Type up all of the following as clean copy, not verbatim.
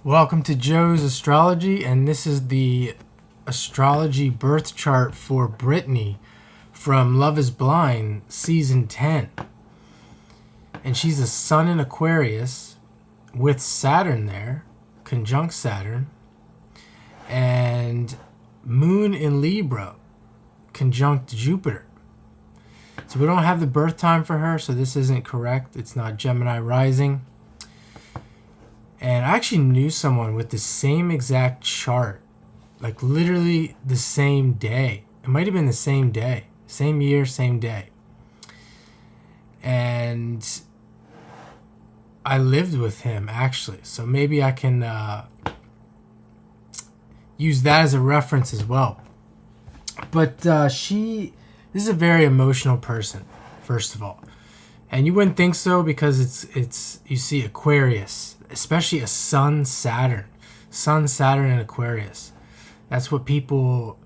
Welcome to Joe's Astrology, and this is the astrology birth chart for Brittany from Love is Blind, Season 10. And she's a Sun in Aquarius with Saturn there, conjunct Saturn, and Moon in Libra, conjunct Jupiter. So we don't have the birth time for her, so this isn't correct. It's not Gemini rising. And I actually knew someone with the same exact chart, like literally the same day. It might have been the same day, same year, same day. And I lived with him actually, so maybe I can use that as a reference as well. But this is a very emotional person, first of all. And you wouldn't think so because it's you see Aquarius, especially a Sun Saturn in Aquarius. That's what people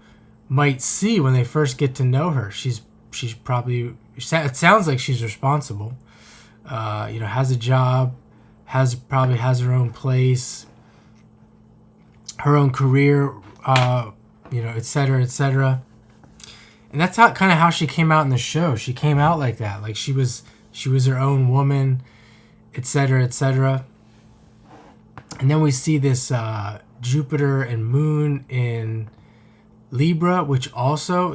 might see when they first get to know her. She's probably, it sounds like she's responsible. Has a job, probably has her own place, her own career, etc., etc. And that's how she came out in the show. She came out like that, like she was her own woman, etc., etc. And then we see this Jupiter and Moon in Libra, which also,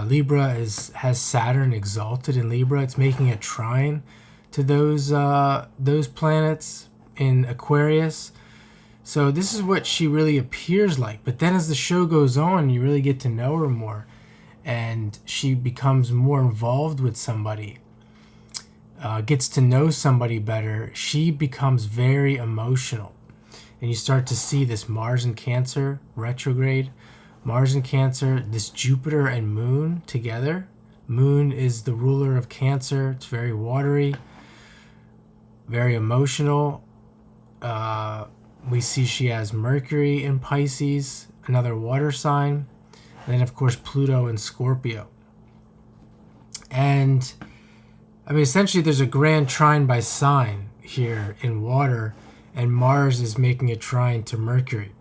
Libra has Saturn exalted in Libra. It's making a trine to those planets in Aquarius. So this is what she really appears like. But then as the show goes on, you really get to know her more, and she becomes more involved with somebody. Gets to know somebody better, she becomes very emotional. And you start to see this Mars in Cancer retrograde, Mars in Cancer, this Jupiter and Moon together. Moon is the ruler of Cancer. It's very watery, very emotional. We see she has Mercury in Pisces, another water sign. And then, of course, Pluto in Scorpio. And essentially there's a grand trine by sign here in water, and Mars is making a trine to Mercury.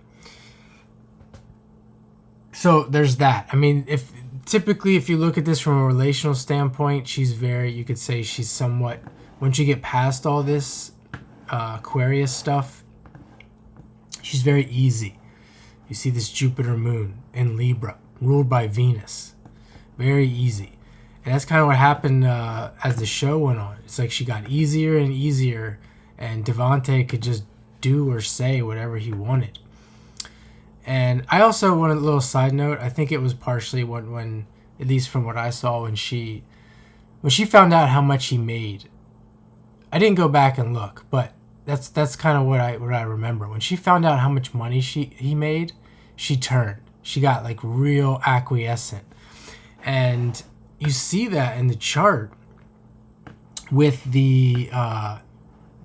So there's that. If you look at this from a relational standpoint, you could say she's somewhat, once you get past all this Aquarius stuff, she's very easy. You see this Jupiter Moon in Libra, ruled by Venus. Very easy. And that's kind of what happened as the show went on. It's like she got easier and easier, and Devante could just do or say whatever he wanted. And I also want a little side note. I think it was partially when at least from what I saw, when she found out how much he made. I didn't go back and look, but that's kind of what I remember. When she found out how much money he made, she turned. She got like real acquiescent. And you see that in the chart with the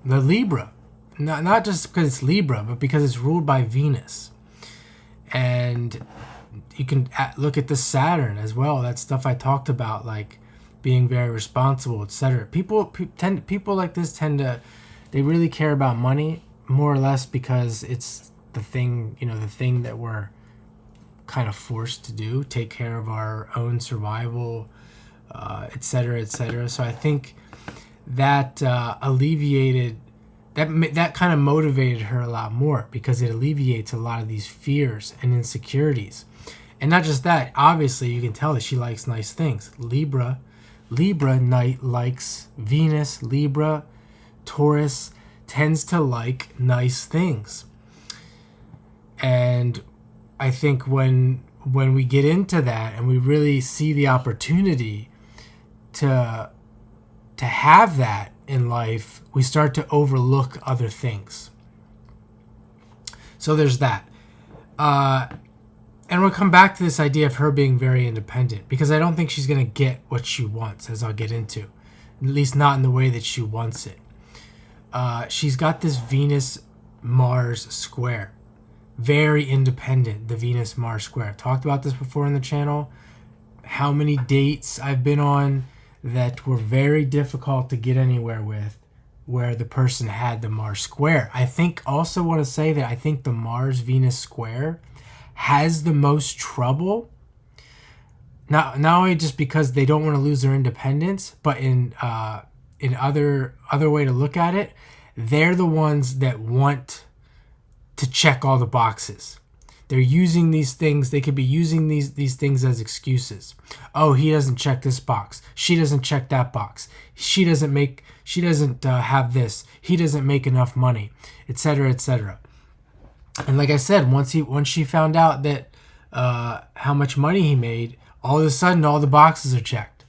Libra, not just because it's Libra, but because it's ruled by Venus. And you can look at the Saturn as well. That stuff I talked about, like being very responsible, etc. People like this tend to, they really care about money more or less because it's the thing that we're kind of forced to do, take care of our own survival, etc., etc. So I think that alleviated, that kind of motivated her a lot more, because it alleviates a lot of these fears and insecurities. And not just that, obviously you can tell that she likes nice things. Libra likes Venus. Libra, Taurus tends to like nice things. And I think when we get into that and we really see the opportunity to have that in life, we start to overlook other things. So there's that. And we'll come back to this idea of her being very independent, because I don't think she's going to get what she wants, as I'll get into. At least not in the way that she wants it. She's got this Venus-Mars square. Very independent, the Venus-Mars square. I've talked about this before on the channel. How many dates I've been on that were very difficult to get anywhere with where the person had the Mars square. I think also want to say that I think the Mars Venus square has the most trouble. Not only just because they don't want to lose their independence, but in other way to look at it, they're the ones that want to check all the boxes. They're using these things. They could be using these things as excuses. Oh, he doesn't check this box. She doesn't check that box. She doesn't have this. He doesn't make enough money, etc., etc. And like I said, once she found out that how much money he made, all of a sudden all the boxes are checked.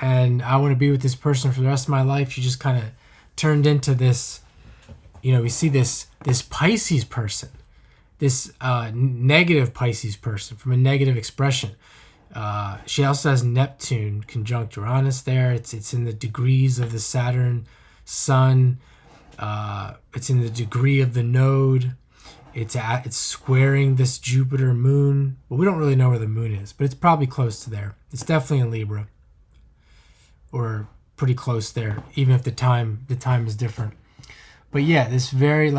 And I want to be with this person for the rest of my life. She just kind of turned into this. We see this Pisces person. This negative Pisces person from a negative expression. She also has Neptune conjunct Uranus there. It's in the degrees of the Saturn Sun. It's in the degree of the node. It's squaring this Jupiter moon. Well, we don't really know where the moon is, but it's probably close to there. It's definitely in Libra, or pretty close there, even if the time is different. But yeah, this very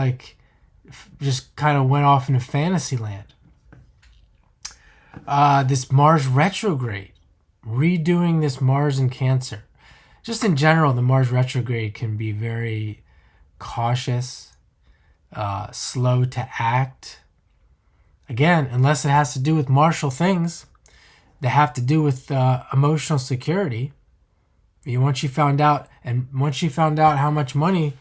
just kind of went off into fantasy land. This Mars retrograde, redoing this Mars in Cancer. Just in general, the Mars retrograde can be very cautious, slow to act. Again, unless it has to do with martial things that have to do with emotional security. Once she found out how much money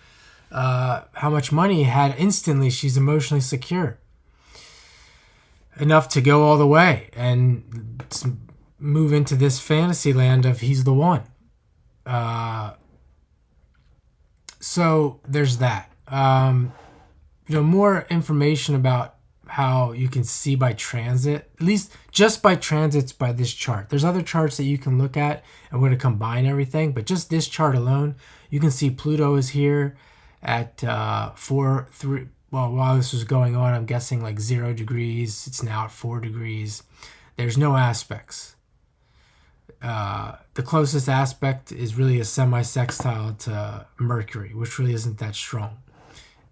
he had, instantly she's emotionally secure enough to go all the way and move into this fantasy land of he's the one. So there's that. More information about how you can see by transit, at least just by transits by this chart. There's other charts that you can look at, and we're going to combine everything, but just this chart alone, you can see Pluto is here at 4-3. Well, while this was going on, I'm guessing 0 degrees. It's now at 4 degrees. There's no aspects. The closest aspect is really a semi-sextile to Mercury, which really isn't that strong.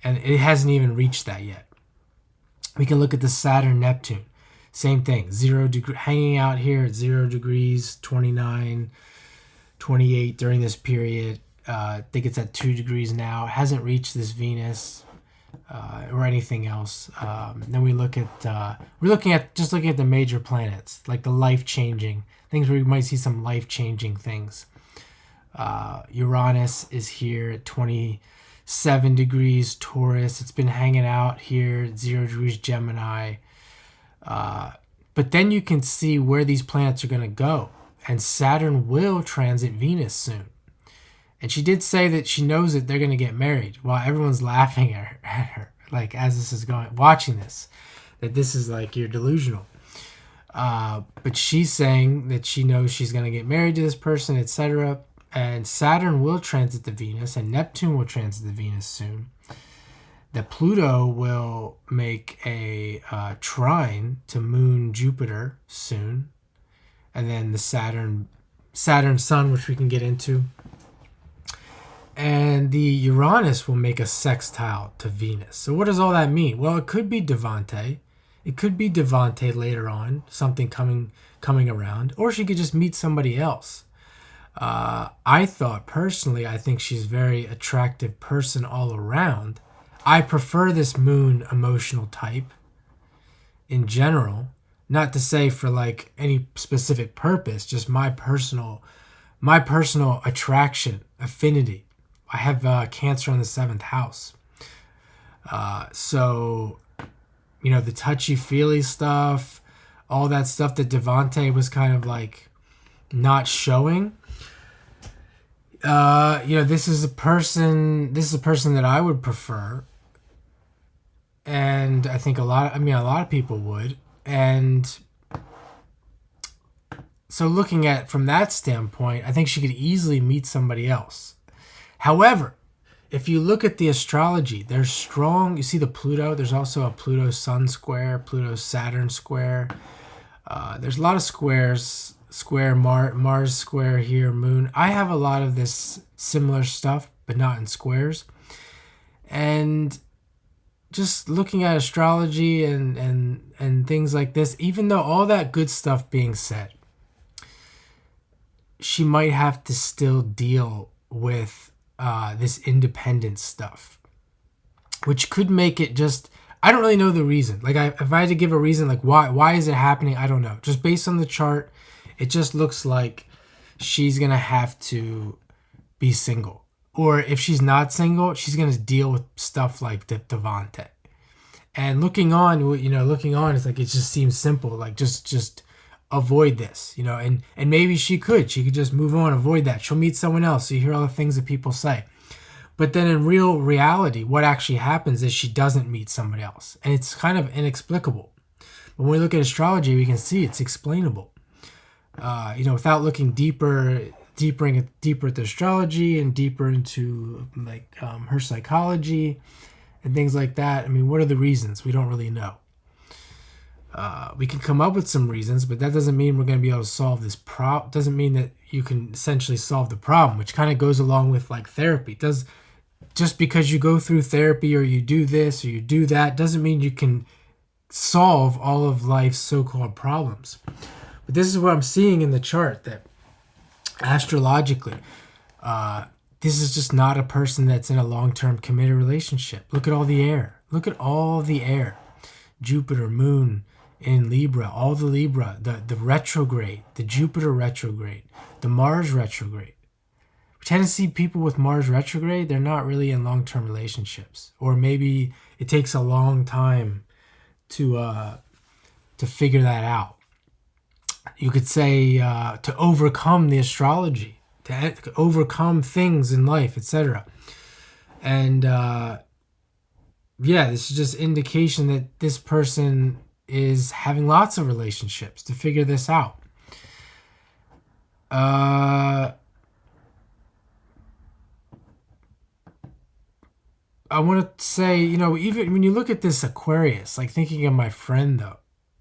And it hasn't even reached that yet. We can look at the Saturn-Neptune. Same thing, 0 degree, hanging out here at 0 degrees, 29, 28 during this period. I think it's at 2 degrees now. It hasn't reached this Venus or anything else. Then we're looking at the major planets, like the life-changing things where we might see some life-changing things. Uranus is here at 27 degrees Taurus. It's been hanging out here at 0 degrees Gemini. But then you can see where these planets are going to go. And Saturn will transit Venus soon. And she did say that she knows that they're going to get married, while everyone's laughing at her, as this is going, watching this, that this is you're delusional. But she's saying that she knows she's going to get married to this person, etc. And Saturn will transit the Venus, and Neptune will transit the Venus soon. That Pluto will make a trine to Moon Jupiter soon. And then the Saturn Sun, which we can get into. And the Uranus will make a sextile to Venus. So what does all that mean? Well, it could be Devante. It could be Devante later on, something coming around. Or she could just meet somebody else. I think she's a very attractive person all around. I prefer this moon emotional type in general. Not to say for any specific purpose, just my personal attraction, affinity. I have Cancer in the 7th house. So, the touchy-feely stuff, all that stuff that Devante was kind of not showing. This is a person that I would prefer. And I think a lot of people would. And so looking at from that standpoint, I think she could easily meet somebody else. However, if you look at the astrology, there's strong, you see the Pluto, there's also a Pluto Sun square, Pluto Saturn square. There's a lot of squares, Mars square here, Moon. I have a lot of this similar stuff, but not in squares. And just looking at astrology and things like this, even though all that good stuff being said, she might have to still deal with this independent stuff, which could make it just, I don't really know the reason. Like, if I had to give a reason, like why is it happening, I don't know. Just based on the chart, it just looks like she's going to have to be single. Or if she's not single, she's going to deal with stuff like Devante. And looking on, it's like, it just seems simple. Like, just avoid this, and maybe she could just move on, avoid that. She'll meet someone else. So you hear all the things that people say. But then in reality, what actually happens is she doesn't meet somebody else. And it's kind of inexplicable. But when we look at astrology, we can see it's explainable. Without looking deeper at the astrology and deeper into her psychology and things like that. I mean, what are the reasons? We don't really know. We can come up with some reasons, but that doesn't mean we're going to be able to solve this problem. Doesn't mean that you can essentially solve the problem, which kind of goes along with like therapy. Just because you go through therapy or you do this or you do that doesn't mean you can solve all of life's so-called problems. But this is what I'm seeing in the chart, that astrologically, this is just not a person that's in a long-term committed relationship. Look at all the air. Jupiter, Moon in Libra, all the Libra, the retrograde, the Jupiter retrograde, the Mars retrograde. We tend to see people with Mars retrograde, they're not really in long-term relationships. Or maybe it takes a long time to figure that out. You could say to overcome the astrology, to overcome things in life, etc. And this is just indication that this person is having lots of relationships to figure this out. I want to say, even when you look at this Aquarius, like thinking of my friend though,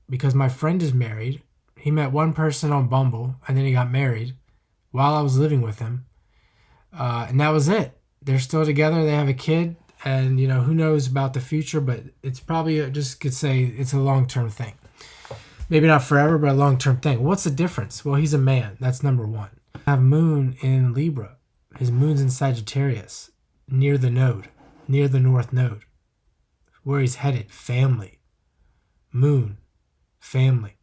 because my friend is married. He met one person on Bumble and then he got married while I was living with him. And that was it. They're still together. They have a kid. And, who knows about the future, but it's probably, just could say it's a long-term thing. Maybe not forever, but a long-term thing. What's the difference? Well, he's a man. That's number one. I have Moon in Libra. His Moon's in Sagittarius, near the North Node. Where he's headed, family. Moon, family.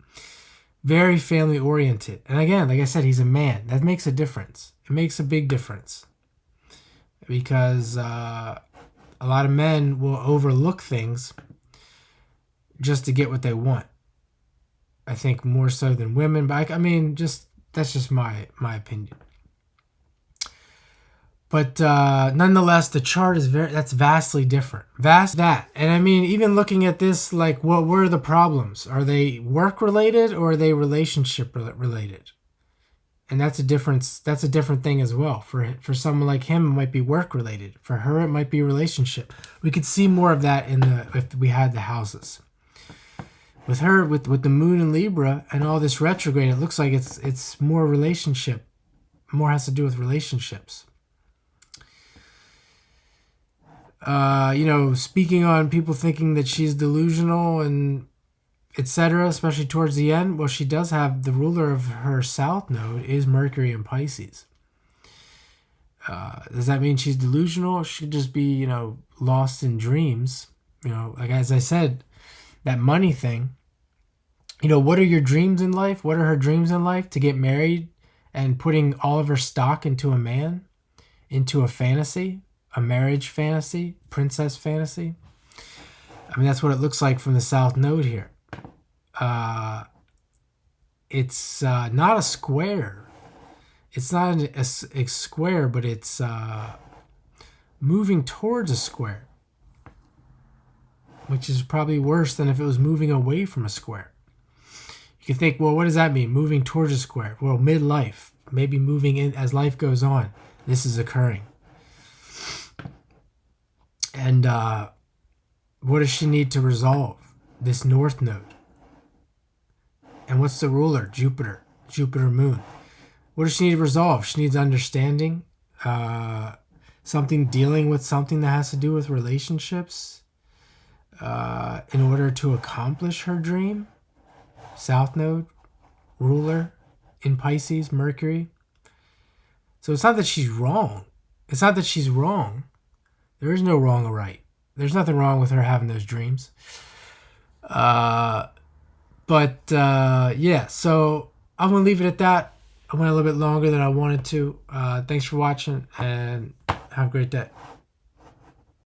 Very family-oriented. And again, like I said, he's a man. That makes a difference. It makes a big difference. Because a lot of men will overlook things just to get what they want. I think more so than women, but that's just my opinion. But nonetheless, the chart is that's vastly different. And even looking at this, like, what were the problems? Are they work related or are they relationship related? And that's a different thing as well. For someone like him, it might be work related. For her, it might be relationship. We could see more of that if we had the houses. With her, with the Moon in Libra and all this retrograde, it looks like it's more relationship. More has to do with relationships. Speaking on people thinking that she's delusional and etc., especially towards the end, well, she does have the ruler of her South Node is Mercury in Pisces. Does that mean she's delusional? She could just be, lost in dreams. Like as I said, that money thing. What are your dreams in life? What are her dreams in life? To get married and putting all of her stock into a man, into a fantasy, a marriage fantasy, princess fantasy. That's what it looks like from the South Node here. It's not a square. It's not a square, but it's moving towards a square, which is probably worse than if it was moving away from a square. You can think, well, what does that mean? Moving towards a square. Well, midlife, maybe moving in as life goes on. This is occurring. And what does she need to resolve? This North Node. And what's the ruler? Jupiter Moon. What does she need to resolve? She needs understanding. something dealing with something that has to do with relationships in order to accomplish her dream. South Node, ruler in Pisces, Mercury. So it's not that she's wrong. It's not that she's wrong. There is no wrong or right. There's nothing wrong with her having those dreams. Yeah, so I'm going to leave it at that. I went a little bit longer than I wanted to. Thanks for watching, and have a great day.